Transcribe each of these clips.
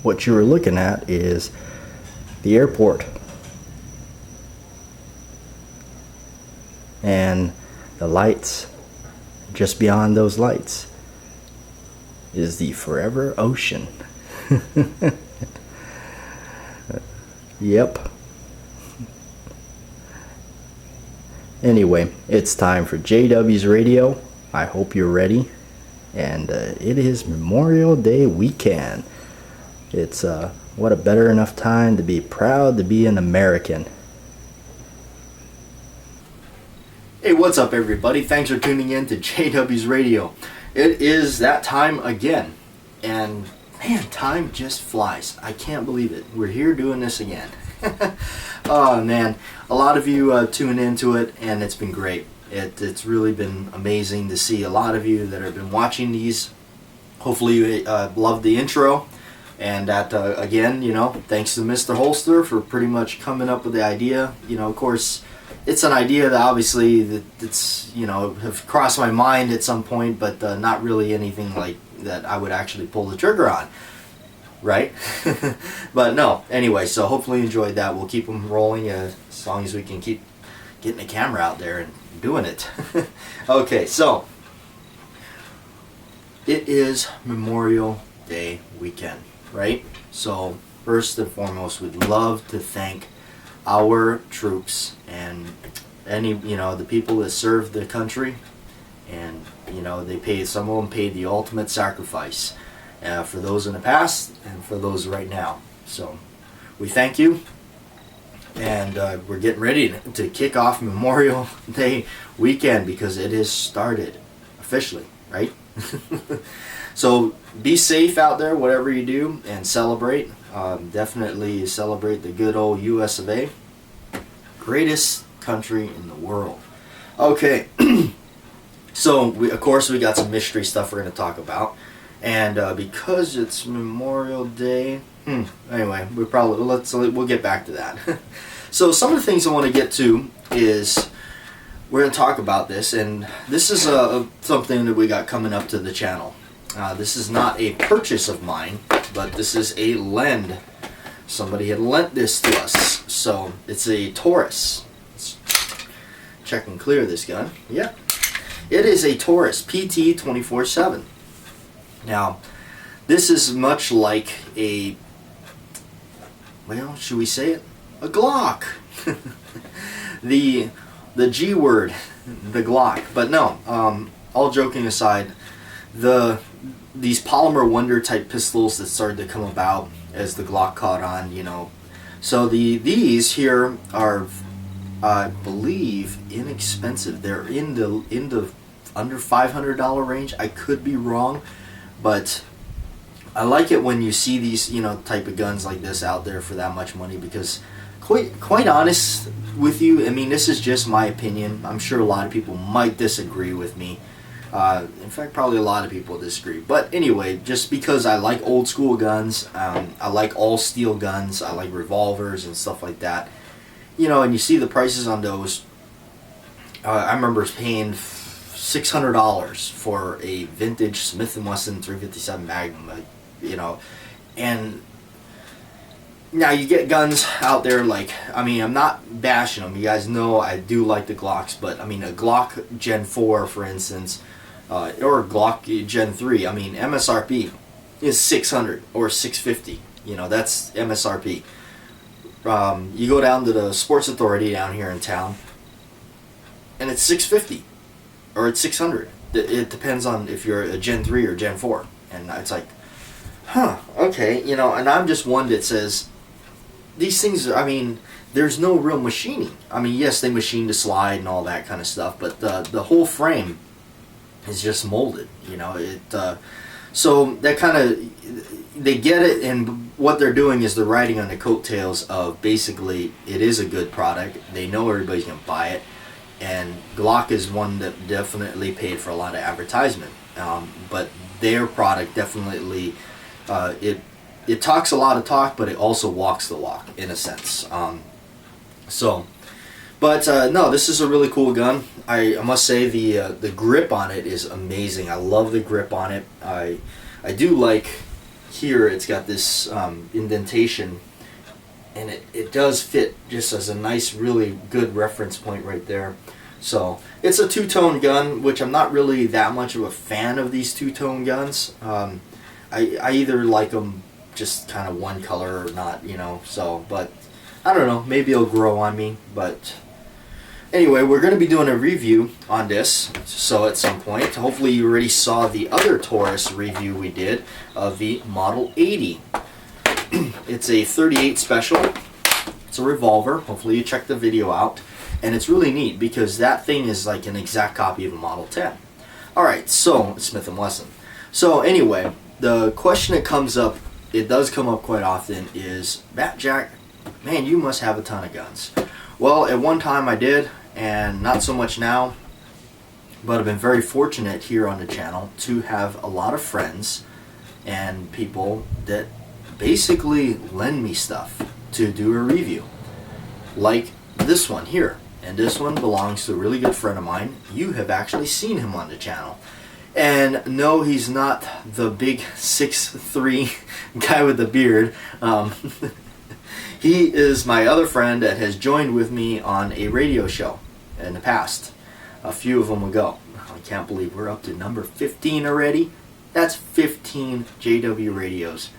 what you're looking at is the airport. And the lights, just beyond those lights, is the forever ocean. Yep. Anyway, it's time for JW's Radio. I hope you're ready. And it is Memorial Day weekend. It's what a better enough time to be proud to be an American. Hey, what's up everybody? Thanks for tuning in to JW's Radio. It is that time again. And man, time just flies. I can't believe it. We're here doing this again. Oh man, a lot of you tune into it and it's been great. It's really been amazing to see a lot of you that have been watching these. Hopefully you loved the intro. And that, again, you know, thanks to Mr. Holster for pretty much coming up with the idea. You know, of course, it's an idea that obviously that's, you know, have crossed my mind at some point, but not really anything like that I would actually pull the trigger on. Right? But no, anyway, so hopefully you enjoyed that. We'll keep them rolling as long as we can keep getting the camera out there and doing it. Okay, so it is Memorial Day weekend, right? So first and foremost, we'd love to thank our troops and any, you know, the people that serve the country, and you know, they paid, some of them paid the ultimate sacrifice for those in the past and for those right now. So we thank you. And we're getting ready to kick off Memorial Day weekend because it is started officially, right? So be safe out there, whatever you do, and celebrate. Definitely celebrate the good old US of A. Greatest country in the world. Okay, so of course we got some mystery stuff we're going to talk about. And because it's Memorial Day, anyway, we'll get back to that. So some of the things I want to get to is we're going to talk about this, and this is something that we got coming up to the channel. This is not a purchase of mine, but this is a lend. Somebody had lent this to us. So it's a Taurus. Let's check and clear this gun. Yeah, it is a Taurus PT 24/7. Now, this is much like a, well, should we say it? A Glock. the G word, the Glock. But no, all joking aside, these polymer wonder type pistols that started to come about as the Glock caught on, you know. So these here are, I believe, inexpensive. They're in the under $500 range. I could be wrong. But I like it when you see these, you know, type of guns like this out there for that much money, because quite honest with you, I mean, this is just my opinion. I'm sure a lot of people might disagree with me. In fact, probably a lot of people disagree. But anyway, just because I like old school guns, I like all steel guns, I like revolvers and stuff like that. You know, and you see the prices on those. I remember paying $600 for a vintage Smith & Wesson 357 Magnum, you know. And now you get guns out there like, I mean, I'm not bashing them. You guys know I do like the Glocks, but I mean, a Glock Gen 4, for instance, or a Glock Gen 3, I mean, MSRP is $600 or $650. You know, that's MSRP. You go down to the Sports Authority down here in town, and it's $650. Or it's $600. It depends on if you're a Gen 3 or Gen 4. And it's like, huh, okay, you know, and I'm just one that says, these things, I mean, there's no real machining. I mean, yes, they machine the slide and all that kind of stuff, but the whole frame is just molded, you know. So that kind of, they get it, and what they're doing is they're riding on the coattails of basically it is a good product. They know everybody's going to buy it. And Glock is one that definitely paid for a lot of advertisement, but their product definitely it talks a lot of talk, but it also walks the walk in a sense. No, this is a really cool gun. I must say the grip on it is amazing. I love the grip on it. I do like here it's got this indentation, and it does fit just as a nice, really good reference point right there. So it's a two-tone gun, which I'm not really that much of a fan of these two-tone guns. I either like them just kind of one color or not, you know. So, but I don't know. Maybe it'll grow on me. But anyway, we're going to be doing a review on this. So at some point, hopefully you already saw the other Taurus review we did of the Model 80. It's a 38 special. It's a revolver. Hopefully you checked the video out. And it's really neat because that thing is like an exact copy of a Model 10. Alright, so Smith & Wesson. So anyway, the question that comes up, it does come up quite often, is, Bat Jack, man, you must have a ton of guns. Well, at one time I did, and not so much now. But I've been very fortunate here on the channel to have a lot of friends and people that basically lend me stuff to do a review. Like this one here. And this one belongs to a really good friend of mine. You have actually seen him on the channel. And no, he's not the big 6'3" guy with the beard. He is my other friend that has joined with me on a radio show in the past. A few of them ago. I can't believe we're up to number 15 already. That's 15 JW radios.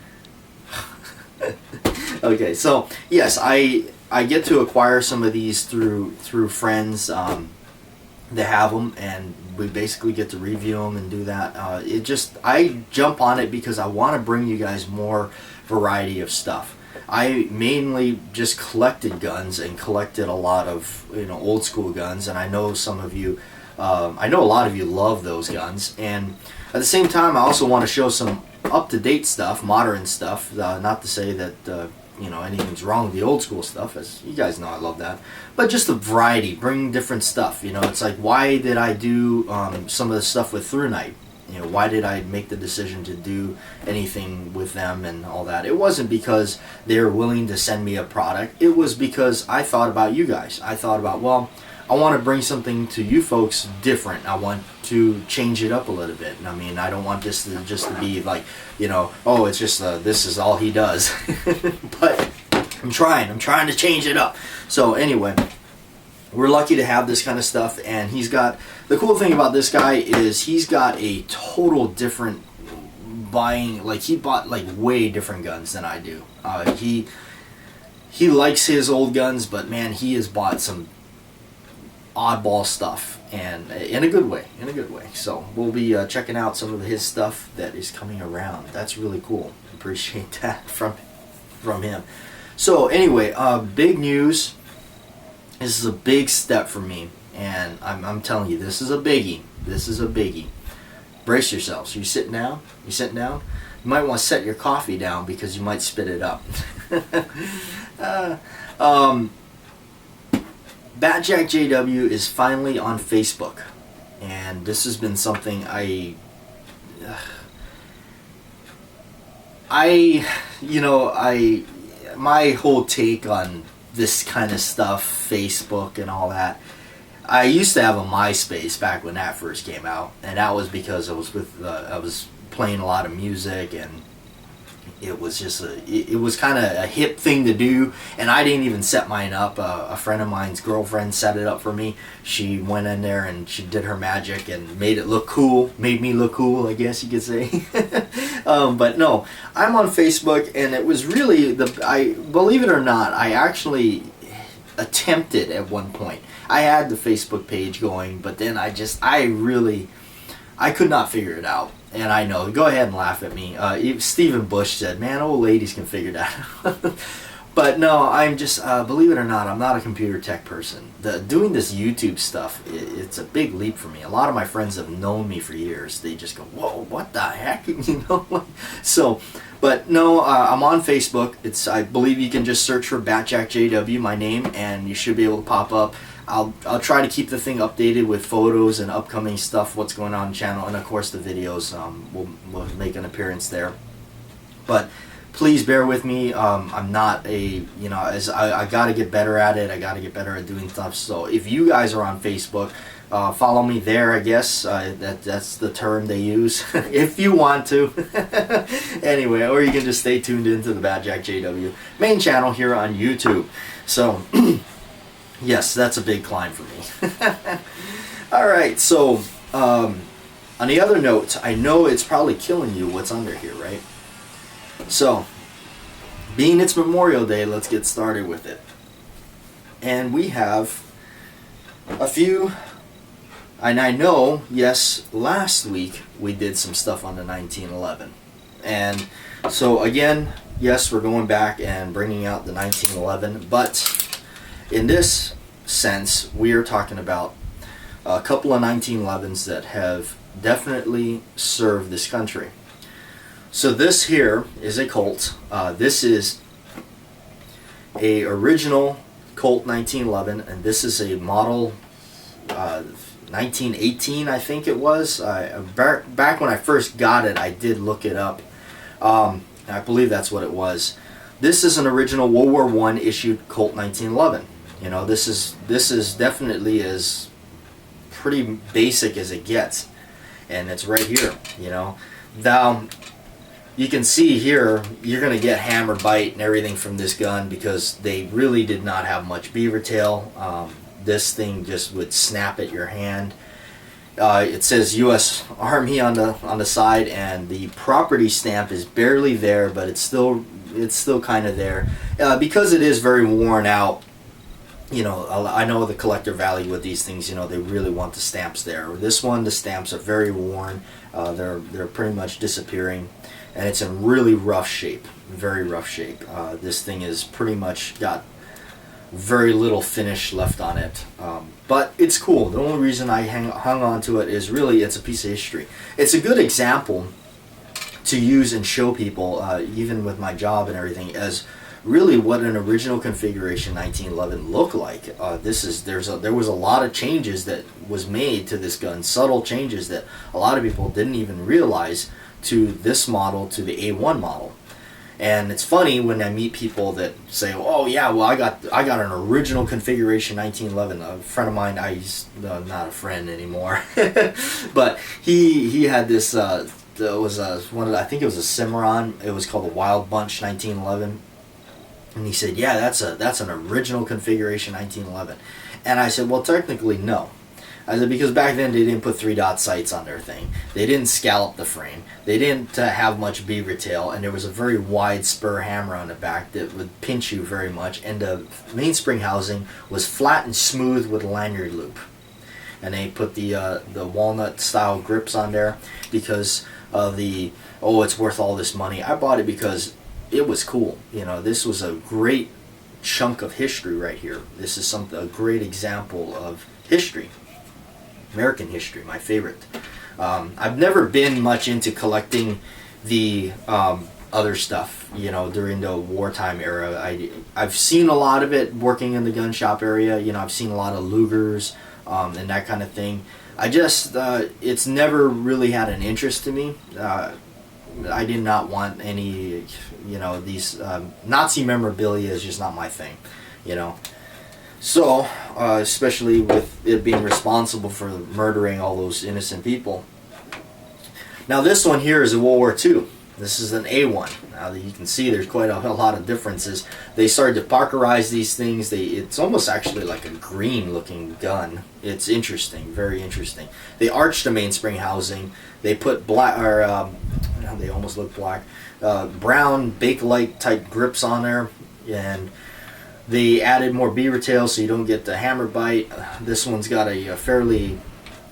Okay, so yes, I get to acquire some of these through friends that have them, and we basically get to review them and do that. I jump on it because I want to bring you guys more variety of stuff. I mainly just collected guns and collected a lot of old school guns, and I know some of you, I know a lot of you love those guns, and at the same time I also want to show some up-to-date stuff, modern stuff. Not to say that anything's wrong with the old school stuff, as you guys know I love that, but just a variety, bring different stuff. It's like, why did I do some of the stuff with Through Night? Why did I make the decision to do anything with them and all that? It wasn't because they were willing to send me a product. It was because I thought about you guys. I thought about, well, I want to bring something to you folks different. I want to change it up a little bit. I mean, I don't want this to just to be like, oh, it's just this is all he does. But I'm trying to change it up. So anyway, we're lucky to have this kind of stuff, and the cool thing about this guy is he's got a total different buying, like he bought like way different guns than I do. He likes his old guns, but man, he has bought some oddball stuff, and in a good way. So we'll be checking out some of his stuff that is coming around. That's really cool. Appreciate that from him. So anyway, big news. This is a big step for me, and I'm telling you, this is a biggie. Brace yourselves. Are you sitting down? You might want to set your coffee down because you might spit it up. Bat Jack JW is finally on Facebook, and this has been something my whole take on this kind of stuff, Facebook and all that. I used to have a MySpace back when that first came out, and that was because I was playing a lot of music, and it was just it was kind of a hip thing to do, and I didn't even set mine up. A friend of mine's girlfriend set it up for me. She went in there and she did her magic and made it look cool, made me look cool, I guess you could say. But no, I'm on Facebook, and it was really I believe it or not, I actually attempted at one point. I had the Facebook page going, but then I could not figure it out. And I know, go ahead and laugh at me. Stephen Bush said, man, old ladies can figure that out. But no, I'm just, believe it or not, I'm not a computer tech person. Doing this YouTube stuff, it's a big leap for me. A lot of my friends have known me for years. They just go, whoa, what the heck? So, but no, I'm on Facebook. I believe you can just search for Bat Jack JW, my name, and you should be able to pop up. I'll try to keep the thing updated with photos and upcoming stuff, what's going on the channel, and of course the videos will make an appearance there. But please bear with me. I'm not I got to get better at it. I got to get better at doing stuff. So if you guys are on Facebook, Follow me there, I guess. That's the term they use, if you want to. Anyway, or you can just stay tuned into the Bad Jack JW main channel here on YouTube. So, yes, that's a big climb for me. Alright, so, on the other note, I know it's probably killing you what's under here, right? So, being it's Memorial Day, let's get started with it. And we have a few... And I know, yes, last week we did some stuff on the 1911. And so again, yes, we're going back and bringing out the 1911. But in this sense, we are talking about a couple of 1911s that have definitely served this country. So this here is a Colt. This is a original Colt 1911, and this is a model 1918, I think it was. Back when I first got it, I did look it up. I believe that's what it was. This is an original World War I issued Colt 1911. You know, this is definitely as pretty basic as it gets, and it's right here. You know, now you can see here you're gonna get hammer bite and everything from this gun because they really did not have much beaver tail. This thing just would snap at your hand. It says U.S. Army on the side, and the property stamp is barely there, but it's still kind of there because it is very worn out. You know, I know the collector value with these things. You know, they really want the stamps there. This one, the stamps are very worn. They're pretty much disappearing, and it's in really rough shape, very rough shape. This thing is pretty much got very little finish left on it, but it's cool. The only reason I hung on to it is really it's a piece of history. It's a good example to use and show people, even with my job and everything, as really what an original configuration 1911 looked like. There was a lot of changes that was made to this gun, subtle changes that a lot of people didn't even realize to this model, to the A1 model. And it's funny when I meet people that say, "Oh yeah, well I got an original configuration 1911." A friend of mine, not a friend anymore, but he had this. It was I think it was a Cimarron. It was called the Wild Bunch 1911, and he said, "Yeah, that's an original configuration 1911." And I said, "Well, technically no." I said, because back then they didn't put 3-dot sights on their thing. They didn't scallop the frame. They didn't have much beaver tail, and there was a very wide spur hammer on the back that would pinch you very much, and the mainspring housing was flat and smooth with a lanyard loop. And they put the walnut style grips on there because of it's worth all this money. I bought it because it was cool. You know, this was a great chunk of history right here. This is a great example of history. American history, my favorite. I've never been much into collecting the other stuff, you know, during the wartime era. I've seen a lot of it working in the gun shop area. You know, I've seen a lot of Lugers and that kind of thing. I just, it's never really had an interest to me. I did not want any, you know, these Nazi memorabilia is just not my thing, you know. So, especially with it being responsible for murdering all those innocent people. Now this one here is a World War II. This is an A1. Now that you can see there's quite a lot of differences. They started to Parkerize these things. It's almost actually like a green looking gun. It's interesting, very interesting. They arched the mainspring housing. They put black, or they almost look black, brown Bakelite type grips on there, and they added more beaver tail so you don't get the hammer bite. This one's got a fairly,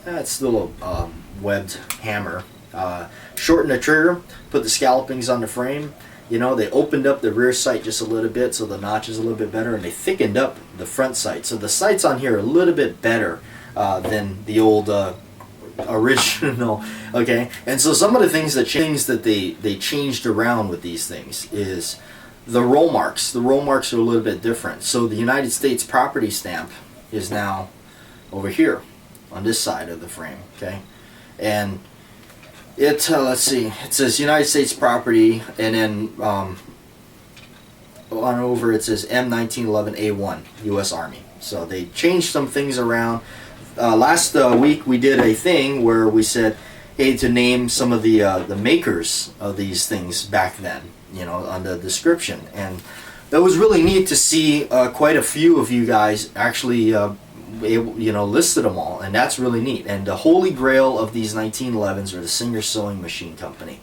it's still a webbed hammer. Shortened the trigger, put the scallopings on the frame. You know, they opened up the rear sight just a little bit so the notch is a little bit better, and they thickened up the front sight. So the sights on here are a little bit better than the old original. Okay, and so some of the things that they changed around with these things is the roll marks. The roll marks are a little bit different. So the United States property stamp is now over here on this side of the frame. Okay, and it let's see, it says United States property, and then on over it says M1911A1 U.S. Army. So they changed some things around. last week we did a thing where we said, hey, to name some of the makers of these things back then, on the description. And that was really neat to see quite a few of you guys actually listed them all, and that's really neat. And the holy grail of these 1911s are the Singer Sewing Machine Company.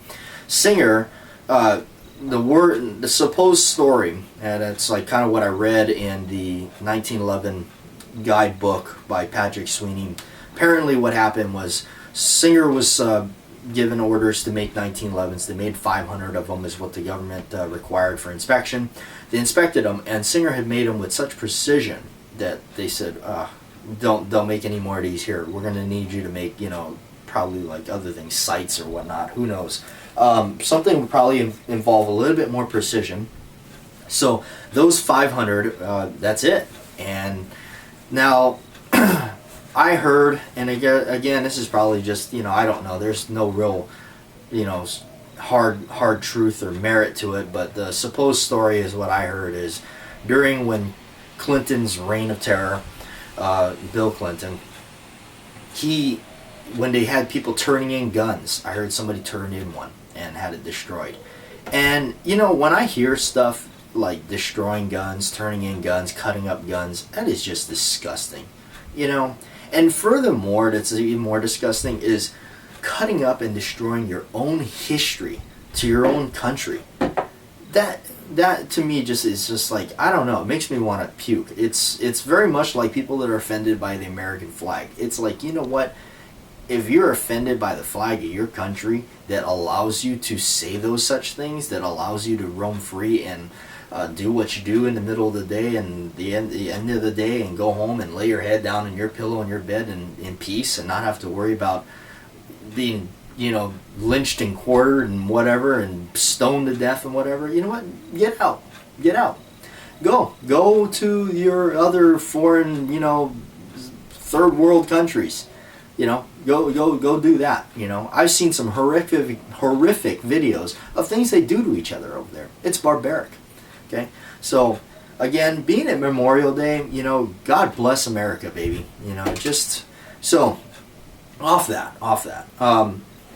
Singer, the supposed story, and it's like kind of what I read in the 1911 guidebook by Patrick Sweeney. Apparently what happened was Singer was given orders to make 1911s. They made 500 of them is what the government required for inspection. They inspected them, and Singer had made them with such precision that they said, don't make any more of these here. We're going to need you to make, probably like other things, sights or whatnot. Who knows? Something would probably involve a little bit more precision. So those 500, that's it. And now I heard, and again, this is probably just, I don't know. There's no real, hard truth or merit to it. But the supposed story is what I heard is during when Clinton's reign of terror, Bill Clinton, when they had people turning in guns, I heard somebody turn in one and had it destroyed. And, when I hear stuff like destroying guns, turning in guns, cutting up guns, that is just disgusting, And furthermore, that's even more disgusting is cutting up and destroying your own history to your own country. That to me just is just like, I don't know, it makes me want to puke. It's very much like people that are offended by the American flag. It's like, you know what? If you're offended by the flag of your country that allows you to say those such things, that allows you to roam free and do what you do in the middle of the day and the end of the day and go home and lay your head down in your pillow in your bed and in peace and not have to worry about being, lynched and quartered and whatever and stoned to death and whatever, you know what? Get out. Go to your other foreign, third world countries. Go do that. I've seen some horrific videos of things they do to each other over there. It's barbaric. Okay, so again, being at Memorial Day, God bless America, baby. Just so off that.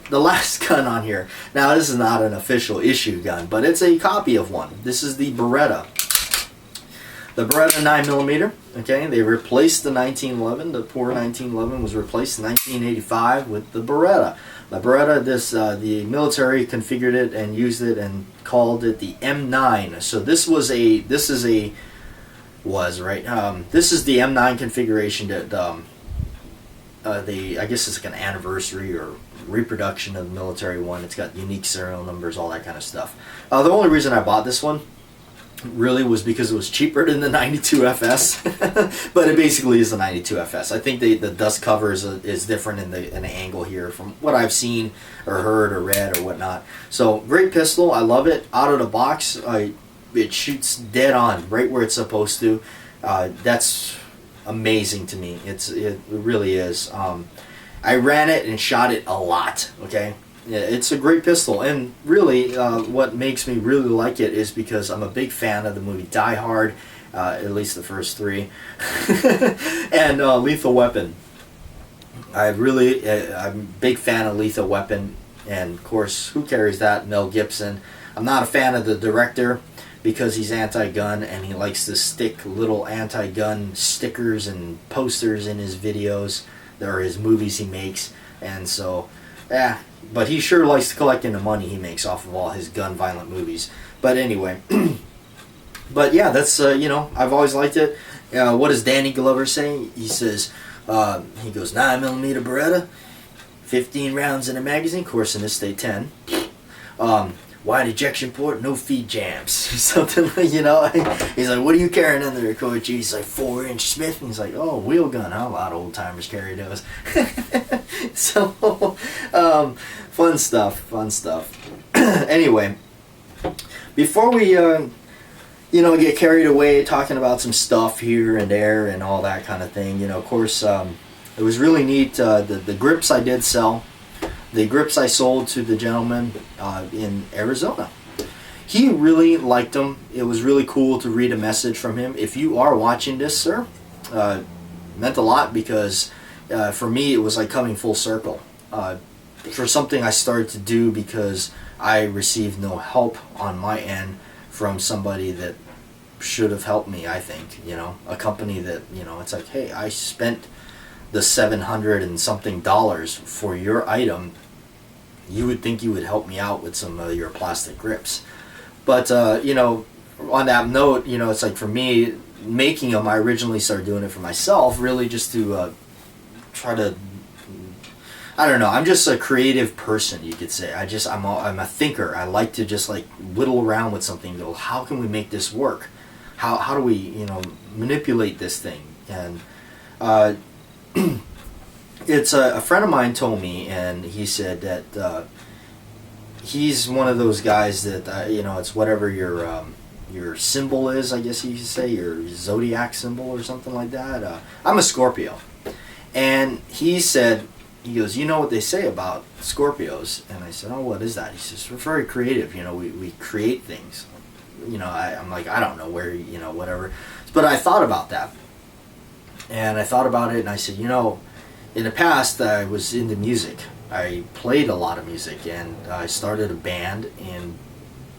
The last gun on here. Now, this is not an official issue gun, but it's a copy of one. This is the Beretta. The Beretta 9mm, okay, they replaced the 1911. The poor 1911 was replaced in 1985 with the Beretta. The Beretta, the military configured it and used it and called it the M9. So this is the M9 configuration that I guess it's like an anniversary or reproduction of the military one. It's got unique serial numbers, all that kind of stuff. The only reason I bought this one really was because it was cheaper than the 92 FS, but it basically is the 92 FS. I think the dust cover is different in the angle here from what I've seen or heard or read or whatnot. So great pistol, I love it. Out of the box, it shoots dead on, right where it's supposed to. That's amazing to me. It really is. I ran it and shot it a lot. Okay. Yeah, it's a great pistol, and really what makes me really like it is because I'm a big fan of the movie Die Hard, at least the first three, and Lethal Weapon. I'm a big fan of Lethal Weapon, and of course, who carries that? Mel Gibson. I'm not a fan of the director because he's anti-gun and he likes to stick little anti-gun stickers and posters in his videos or his movies he makes, and so, yeah. But he sure likes collecting the money he makes off of all his gun violent movies. But anyway, but yeah, that's I've always liked it. What does Danny Glover say? He says he goes 9mm Beretta, 15 rounds in a magazine. Of course, in this they 10. Wide ejection port, no feed jams. Something like, he's like, what are you carrying under there, Coach? He's like, 4-inch Smith. And he's like, oh, wheel gun. How a lot of old timers carry those. So, fun stuff. Anyway, before we, get carried away talking about some stuff here and there and all that kind of thing, of course, it was really neat. The grips I did sell. The grips I sold to the gentleman in Arizona. He really liked them. It was really cool to read a message from him. If you are watching this, sir, it meant a lot because for me, it was like coming full circle. For something I started to do because I received no help on my end from somebody that should have helped me, I think. A company that, it's like, hey, I spent the $700 and something for your item. You would think you would help me out with some of your plastic grips. But, on that note, it's like for me, making them, I originally started doing it for myself, really just to try to, I don't know, I'm just a creative person, you could say. I'm a thinker. I like to just like whittle around with something and go, how can we make this work? How do we, manipulate this thing? And it's a friend of mine told me, and he said that he's one of those guys that, it's whatever your symbol is, I guess you could say, your zodiac symbol or something like that. I'm a Scorpio. And he goes, you know what they say about Scorpios? And I said, oh, what is that? He says, we're very creative, we create things. I'm like, I don't know where, whatever. But I thought about that. And I thought about it, and I said, in the past, I was into music. I played a lot of music, and I started a band, and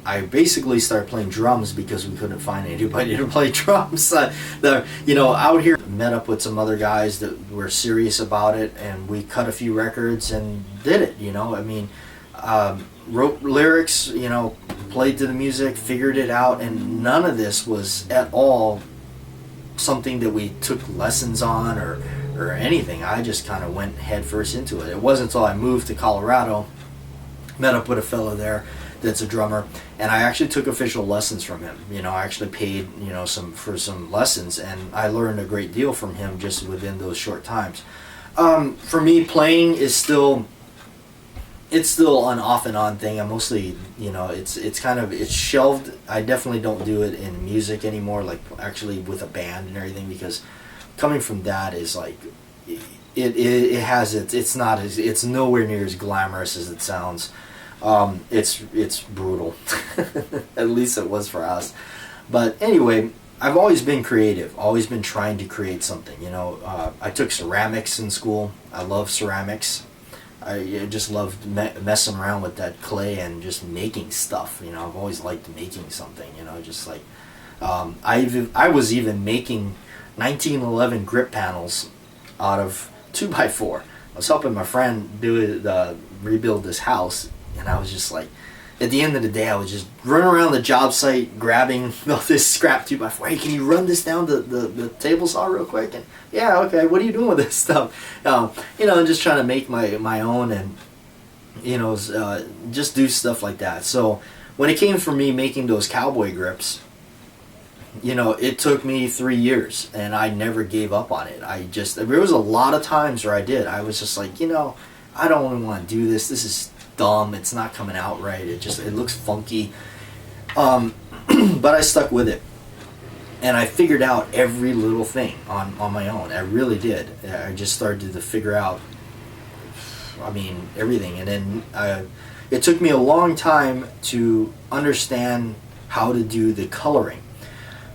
I basically started playing drums because we couldn't find anybody to play drums. Out here, met up with some other guys that were serious about it, and we cut a few records and did it. Wrote lyrics, played to the music, figured it out, and none of this was at all something that we took lessons on or anything. I just kind of went headfirst into it. It wasn't until I moved to Colorado, met up with a fellow there that's a drummer, and I actually took official lessons from him. I actually paid, for some lessons, and I learned a great deal from him just within those short times. For me, playing is still an off and on thing. I mostly, it's shelved. I definitely don't do it in music anymore, like actually with a band and everything, because coming from that is like, it's nowhere near as glamorous as it sounds. It's brutal. At least it was for us. But anyway, I've always been creative, always been trying to create something. I took ceramics in school. I love ceramics. I just loved messing around with that clay and just making stuff. I've always liked making something. Just like I was even making 1911 grip panels out of 2x4. I was helping my friend rebuild this house, and I was just like, at the end of the day, I was just running around the job site grabbing this scrap 2x4. Hey, can you run this down the table saw real quick? And yeah, okay. What are you doing with this stuff? And just trying to make my own, and just do stuff like that. So when it came for me making those cowboy grips, it took me 3 years, and I never gave up on it. There was a lot of times where I did. I was just like, I don't even want to do this. This is dumb. It's not coming out right. It looks funky. But I stuck with it, and I figured out every little thing on my own. I really did. I just started to figure out, everything. And then it took me a long time to understand how to do the coloring,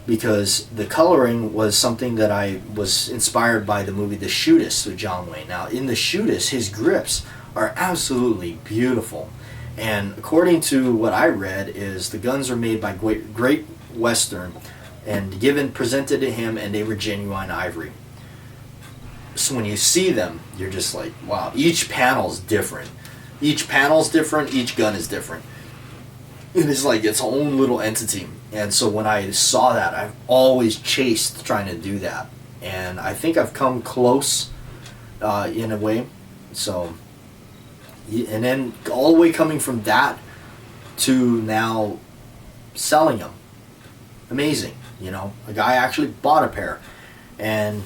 because the coloring was something that I was inspired by the movie The Shootist with John Wayne. Now, in The Shootist, his grips are absolutely beautiful, and according to what I read, is the guns are made by Great Western and presented to him, and they were genuine ivory. So when you see them, you're just like, wow, each panel's different. Each gun is different. It is like its own little entity. And so when I saw that, I've always chased trying to do that, and I think I've come close in a way. So, and then all the way coming from that to now selling them, amazing. A guy actually bought a pair, and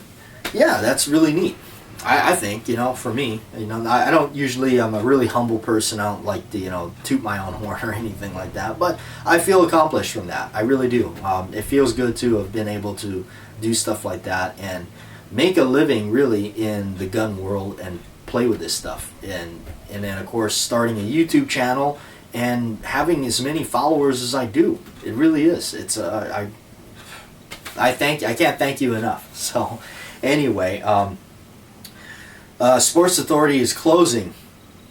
yeah, that's really neat. I think, for me, I don't usually, I'm a really humble person. I don't like to, toot my own horn or anything like that, but I feel accomplished from that. I really do. It feels good to have been able to do stuff like that and make a living really in the gun world and play with this stuff. And then, of course, starting a YouTube channel and having as many followers as I do. It really is. It's I can't thank you enough. So anyway, Sports Authority is closing.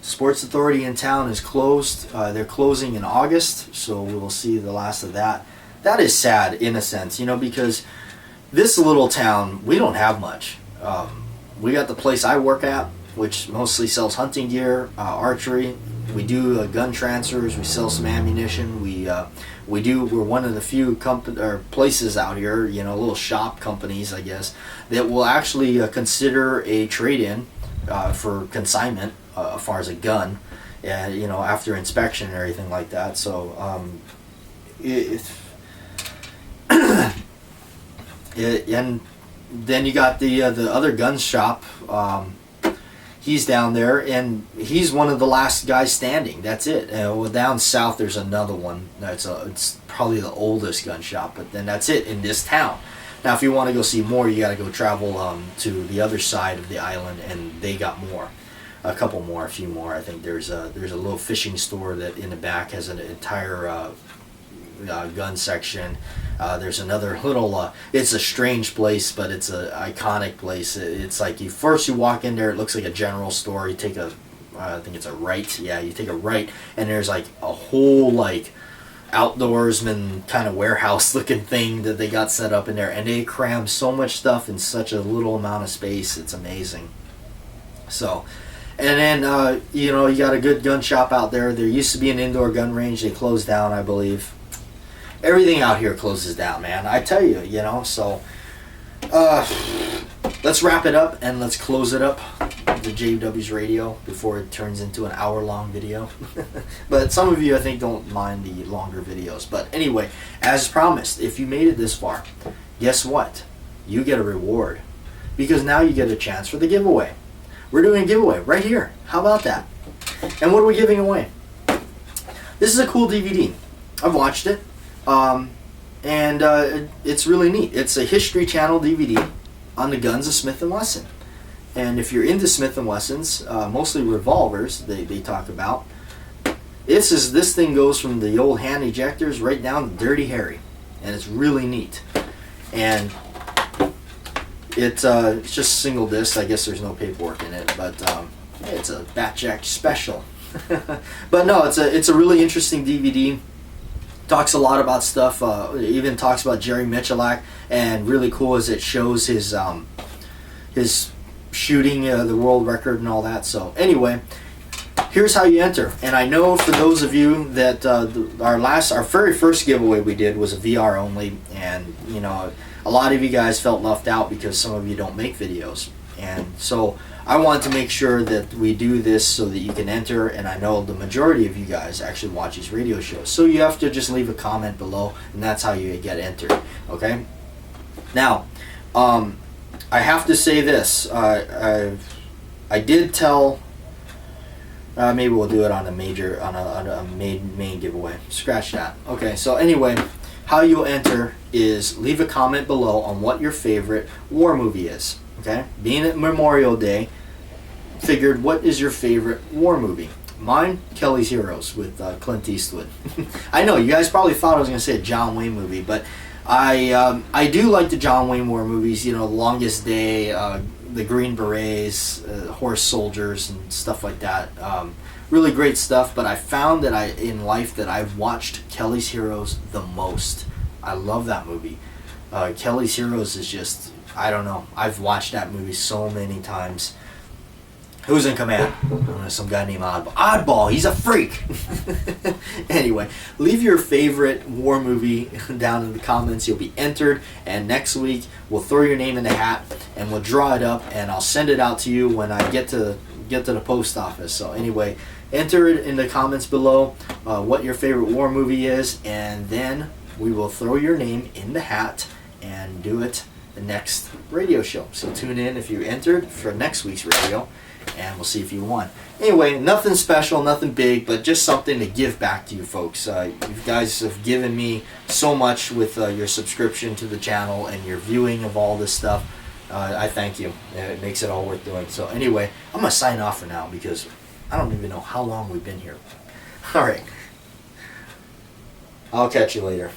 Sports Authority in town is closed. They're closing in August, so we will see the last of that. That is sad in a sense, because this little town, we don't have much. We got the place I work at, which mostly sells hunting gear, archery. We do gun transfers. We sell some ammunition. We're one of the few places out here, little shop companies, I guess, that will actually consider a trade-in for consignment as far as a gun, and after inspection and everything like that. So and then you got the other gun shop. He's down there, and he's one of the last guys standing. That's it. Well, down south there's another one. It's probably the oldest gun shop, but then that's it in this town. Now, if you want to go see more, you got to go travel to the other side of the island, and they got more, a few more. I think there's a little fishing store that in the back has an entire gun section. There's another little, it's a strange place, but it's an iconic place. It's like you walk in there, it looks like a general store. You take I think it's a right. Yeah, you take a right, and there's like a whole outdoorsman kind of warehouse looking thing that they got set up in there, and they cram so much stuff in such a little amount of space. It's amazing. So, and then you got a good gun shop out there. There used to be an indoor gun range. They closed down, I believe. Everything out here closes down, man. I tell you, so let's wrap it up and let's close it up, the JW's radio, before it turns into an hour-long video. But some of you, I think, don't mind the longer videos. But anyway, as promised, if you made it this far, guess what? You get a reward, because now you get a chance for the giveaway. We're doing a giveaway right here. How about that? And what are we giving away? This is a cool DVD. I've watched it. And it's really neat. It's a History Channel DVD on the guns of Smith & Wesson. And if you're into Smith & Wessons, mostly revolvers they talk about, this thing goes from the old hand ejectors right down to Dirty Harry. And it's really neat. And it's just single disc. I guess there's no paperwork in it, but it's a Bat Jack special. But no, it's a really interesting DVD. Talks a lot about stuff. Even talks about Jerry Michalak, and really cool is it shows his shooting the world record and all that. So anyway, here's how you enter. And I know for those of you that our very first giveaway we did was a VR only, and a lot of you guys felt left out because some of you don't make videos, and so I want to make sure that we do this so that you can enter, and I know the majority of you guys actually watch these radio shows. So you have to just leave a comment below, and that's how you get entered, okay? Now, I have to say this. I did tell, maybe we'll do it on a main giveaway. Scratch that. Okay, so anyway, how you'll enter is leave a comment below on what your favorite war movie is. Okay, being at Memorial Day, figured, what is your favorite war movie? Mine, Kelly's Heroes with Clint Eastwood. I know you guys probably thought I was going to say a John Wayne movie, but I do like the John Wayne war movies. Longest Day, the Green Berets, Horse Soldiers, and stuff like that. Really great stuff. But I found that in life that I've watched Kelly's Heroes the most. I love that movie. Kelly's Heroes is just, I don't know. I've watched that movie so many times. Who's in command? Some guy named Oddball. Oddball, he's a freak! Anyway, leave your favorite war movie down in the comments. You'll be entered, and next week we'll throw your name in the hat, and we'll draw it up, and I'll send it out to you when I get to the post office. So anyway, enter it in the comments below what your favorite war movie is, and then we will throw your name in the hat and do it the next radio show. So tune in if you entered for next week's radio, and we'll see if you won. Anyway, nothing special, nothing big, but just something to give back to you folks. You guys have given me so much with your subscription to the channel and your viewing of all this stuff. I thank you. It makes it all worth doing. So anyway, I'm going to sign off for now because I don't even know how long we've been here. All right. I'll catch you later.